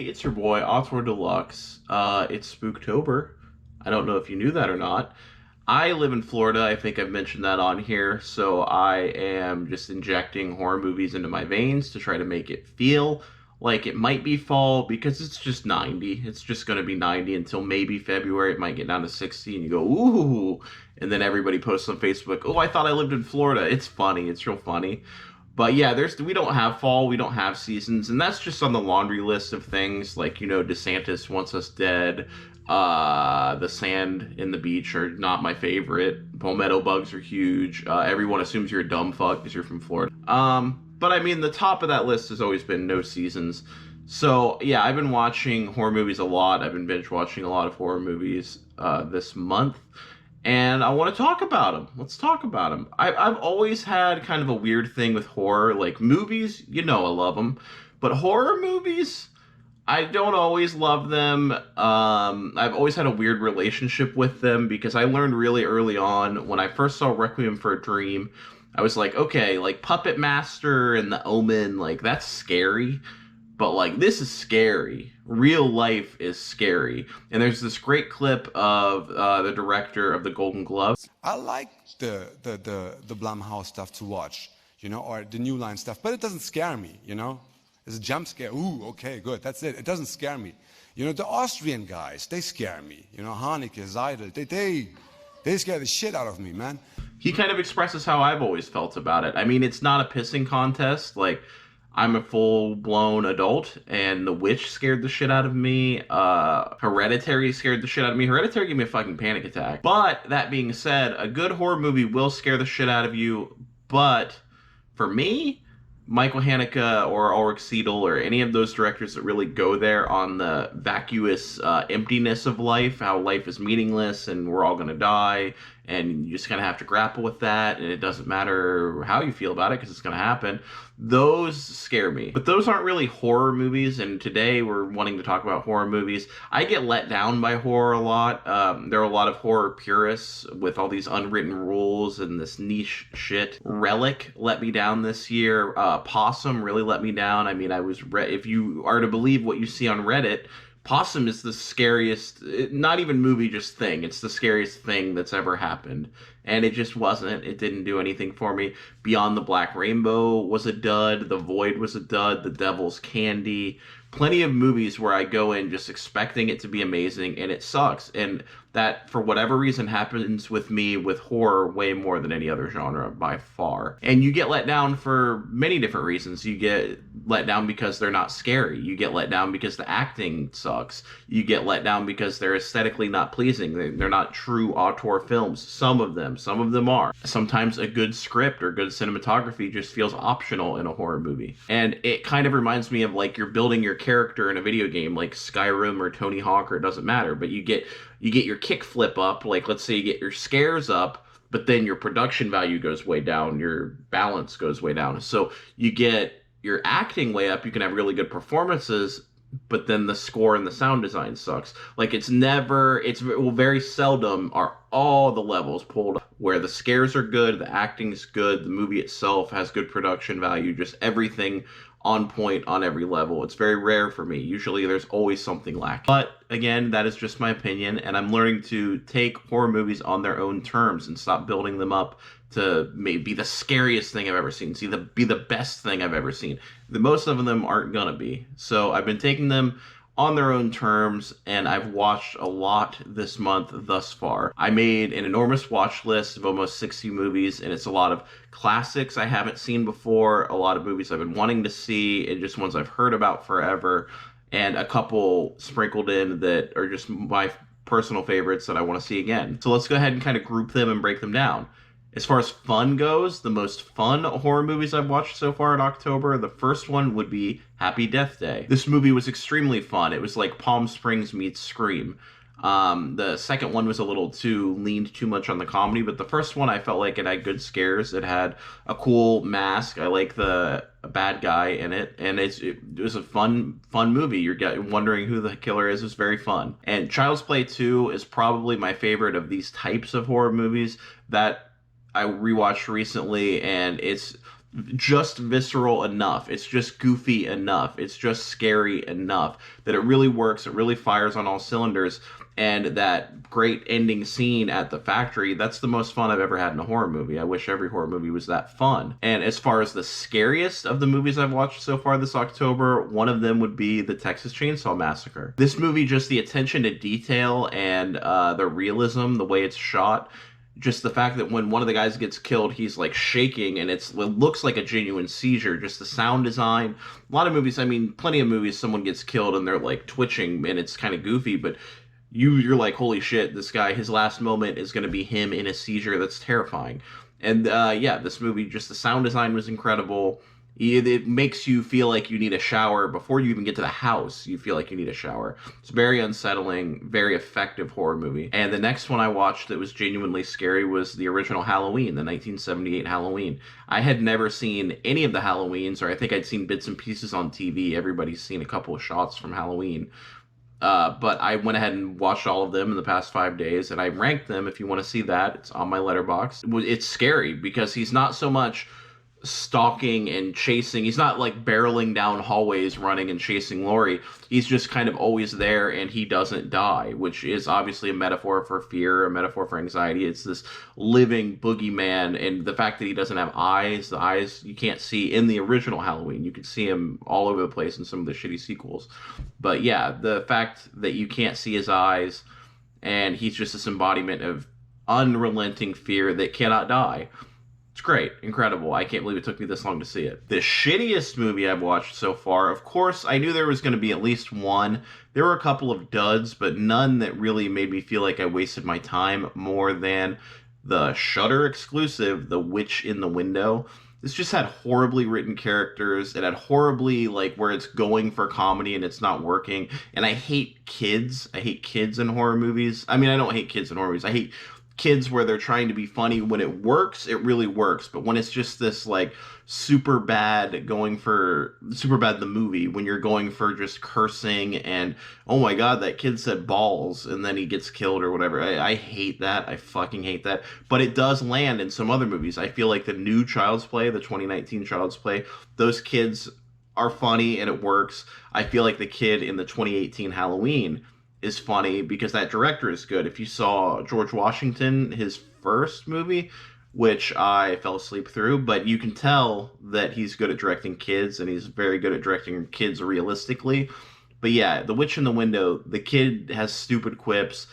it's your boy Auteurdeluxe. It's Spooktober. I don't know if you knew that or not. I live in Florida. I think I've mentioned that on here. So I am just injecting horror movies into my veins to try to make it feel like it might be fall because it's just 90. It's just going to be 90 until maybe February. It might get down to 60 and you go, ooh. And then everybody posts on Facebook, oh, I thought I lived in Florida. It's funny. It's real funny. But yeah, we don't have fall, we don't have seasons, and that's just on the laundry list of things like, DeSantis wants us dead. The sand in the beach are not my favorite. Palmetto bugs are huge. Everyone assumes you're a dumb fuck because you're from Florida. But I mean, the top of that list has always been no seasons. So yeah, I've been watching horror movies a lot. I've been binge watching a lot of horror movies this month. And I want to talk about them. Let's talk about them. I've always had kind of a weird thing with horror. Like movies, I love them. But horror movies, I don't always love them. I've always had a weird relationship with them because I learned really early on when I first saw Requiem for a Dream. I was like, okay, like Puppet Master and The Omen, like that's scary. But like this is scary. Real life is scary. And there's this great clip of the director of the Golden Glove. I like the Blumhouse stuff to watch, or the New Line stuff, but it doesn't scare me, It's a jump scare. Ooh, okay, good. That's it. It doesn't scare me. The Austrian guys, they scare me. Haneke, Seidel, they scare the shit out of me, man. He kind of expresses how I've always felt about it. I mean, it's not a pissing contest. Like, I'm a full-blown adult, and The Witch scared the shit out of me. Hereditary scared the shit out of me. Hereditary gave me a fucking panic attack. But, that being said, a good horror movie will scare the shit out of you, but for me, Michael Haneke or Ulrich Seidel or any of those directors that really go there on the vacuous emptiness of life, how life is meaningless and we're all going to die, and you just kind of have to grapple with that, and it doesn't matter how you feel about it because it's going to happen. Those scare me. But those aren't really horror movies, and today we're wanting to talk about horror movies. I get let down by horror a lot. There are a lot of horror purists with all these unwritten rules and this niche shit. Relic let me down this year. Possum really let me down. I mean, if you are to believe what you see on Reddit, Possum is the scariest, not even movie, just thing. It's the scariest thing that's ever happened. And it just wasn't. It didn't do anything for me. Beyond the Black Rainbow was a dud. The Void was a dud. The Devil's Candy. Plenty of movies where I go in just expecting it to be amazing and it sucks. And that, for whatever reason, happens with me with horror way more than any other genre by far. And you get let down for many different reasons. You get let down because they're not scary. You get let down because the acting sucks. You get let down because they're aesthetically not pleasing. They're not true auteur films. Some of them are. Sometimes a good script or good cinematography just feels optional in a horror movie. And it kind of reminds me of like you're building your character in a video game like Skyrim or Tony Hawk, or it doesn't matter, but you get your kickflip up, like let's say you get your scares up, but then your production value goes way down, your balance goes way down. So you get your acting way up, you can have really good performances, but then the score and the sound design sucks. Like very seldom are all the levels pulled where the scares are good, the acting's good, the movie itself has good production value, just everything on point on every level. It's very rare for me. Usually there's always something lacking. But again, that is just my opinion, and I'm learning to take horror movies on their own terms and stop building them up to maybe be the scariest thing I've ever seen, be the best thing I've ever seen. Most of them aren't gonna be. So I've been taking them on their own terms, and I've watched a lot this month thus far. I made an enormous watch list of almost 60 movies, and it's a lot of classics I haven't seen before, a lot of movies I've been wanting to see, and just ones I've heard about forever, and a couple sprinkled in that are just my personal favorites that I want to see again. So let's go ahead and kind of group them and break them down. As far as fun goes, the most fun horror movies I've watched so far in October, the first one would be Happy Death Day. This movie was extremely fun. It was like Palm Springs meets Scream. The second one was leaned too much on the comedy, but the first one I felt like it had good scares. It had a cool mask. I like the bad guy in it, and it was a fun movie. You're wondering who the killer is. It was very fun. And Child's Play 2 is probably my favorite of these types of horror movies that I rewatched recently, and it's just visceral enough. It's just goofy enough. It's just scary enough that it really works. It really fires on all cylinders. And that great ending scene at the factory, that's the most fun I've ever had in a horror movie. I wish every horror movie was that fun. And as far as the scariest of the movies I've watched so far this October, one of them would be the Texas Chainsaw Massacre. This movie, just the attention to detail and the realism, the way it's shot, just the fact that when one of the guys gets killed, he's like shaking and it looks like a genuine seizure. Just the sound design. A lot of movies, I mean, plenty of movies, someone gets killed and they're like twitching and it's kind of goofy, but you're like, holy shit, this guy, his last moment is going to be him in a seizure. That's terrifying. And yeah, this movie, just the sound design was incredible. It makes you feel like you need a shower before you even get to the house. You feel like you need a shower. It's very unsettling, very effective horror movie. And the next one I watched that was genuinely scary was the original Halloween, the 1978 Halloween. I had never seen any of the Halloweens, or I think I'd seen bits and pieces on TV. Everybody's seen a couple of shots from Halloween. But I went ahead and watched all of them in the past 5 days, and I ranked them. If you want to see that, it's on my letterbox. It's scary because he's not so much stalking and chasing. He's not like barreling down hallways running and chasing Laurie. He's just kind of always there and he doesn't die, which is obviously a metaphor for fear, a metaphor for anxiety. It's this living boogeyman, and the fact that he doesn't have eyes, the eyes you can't see in the original Halloween. You could see him all over the place in some of the shitty sequels. But yeah, the fact that you can't see his eyes and he's just this embodiment of unrelenting fear that cannot die. It's great, incredible. I can't believe it took me this long to see it. The shittiest movie I've watched so far, of course, I knew there was going to be at least one. There were a couple of duds, but none that really made me feel like I wasted my time more than the Shudder exclusive, The Witch in the Window. This just had horribly written characters. It had horribly, like, where it's going for comedy and it's not working. And I hate kids. I hate kids in horror movies. I mean, I don't hate kids in horror movies. I hate kids where they're trying to be funny. When it works, it really works. But when it's just this like super bad the movie, when you're going for just cursing and oh my god, that kid said balls and then he gets killed or whatever. I hate that. I fucking hate that. But it does land in some other movies. I feel like the new Child's Play, the 2019 Child's Play, those kids are funny and it works. I feel like the kid in the 2018 Halloween is funny because that director is good. If you saw George Washington, his first movie, which I fell asleep through, but you can tell that he's good at directing kids and he's very good at directing kids realistically. But yeah, The Witch in the Window, the kid has stupid quips.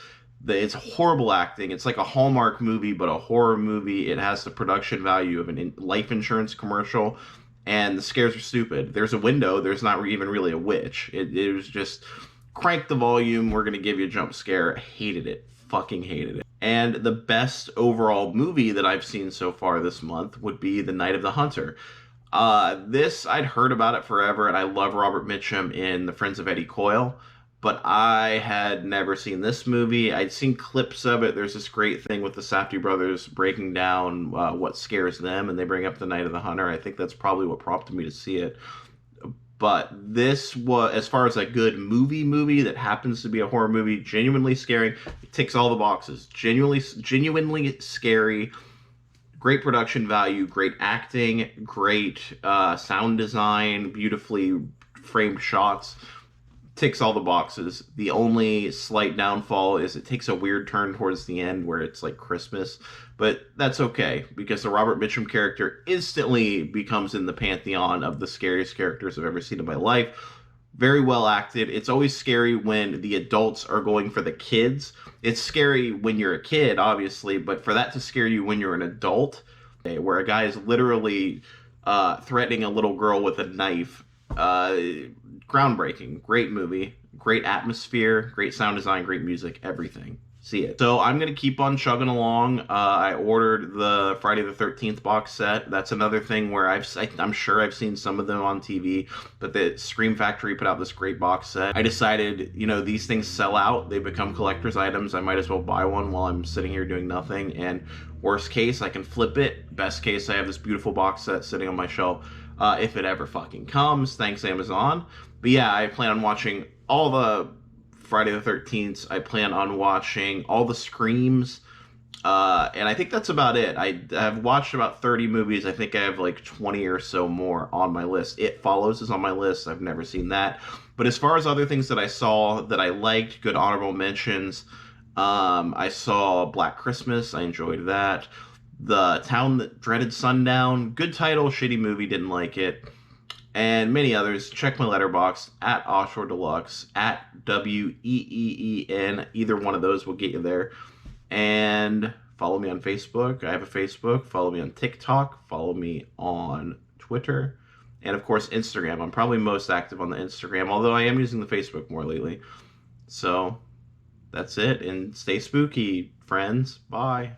It's horrible acting. It's like a Hallmark movie, but a horror movie. It has the production value of a life insurance commercial, and the scares are stupid. There's a window. There's not even really a witch. It was just crank the volume, we're going to give you a jump scare. Hated it. Fucking hated it. And the best overall movie that I've seen so far this month would be The Night of the Hunter. This, I'd heard about it forever, and I love Robert Mitchum in The Friends of Eddie Coyle, but I had never seen this movie. I'd seen clips of it. There's this great thing with the Safdie brothers breaking down what scares them, and they bring up The Night of the Hunter. I think that's probably what prompted me to see it. But this was, as far as a good movie that happens to be a horror movie, genuinely scary. It ticks all the boxes. Genuinely scary. Great production value, great acting, great sound design, beautifully framed shots. Ticks all the boxes. The only slight downfall is it takes a weird turn towards the end where it's like Christmas, but that's okay because the Robert Mitchum character instantly becomes in the pantheon of the scariest characters I've ever seen in my life. Very well acted. It's always scary when the adults are going for the kids. It's scary when you're a kid, obviously, but for that to scare you when you're an adult, where a guy is literally threatening a little girl with a knife, groundbreaking. Great movie, great atmosphere, great sound design, great music, everything. See it. So I'm going to keep on chugging along. I ordered the Friday the 13th box set. That's another thing where I'm sure I've seen some of them on TV, but the Scream Factory put out this great box set. I decided, these things sell out. They become collector's items. I might as well buy one while I'm sitting here doing nothing. And worst case, I can flip it. Best case, I have this beautiful box set sitting on my shelf. If it ever fucking comes, thanks Amazon. But yeah, I plan on watching all the Friday the 13th. I plan on watching all the Screams. And I think that's about it. I have watched about 30 movies. I think I have like 20 or so more on my list. It Follows is on my list. I've never seen that. But as far as other things that I saw that I liked, good honorable mentions, I saw Black Christmas. I enjoyed that. The Town That Dreaded Sundown. Good title, shitty movie, didn't like it. And many others. Check my letterbox at Auteurdeluxe, at WEEEN. Either one of those will get you there. And follow me on Facebook. I have a Facebook. Follow me on TikTok. Follow me on Twitter. And of course, Instagram. I'm probably most active on the Instagram, although I am using the Facebook more lately. So that's it. And stay spooky, friends. Bye.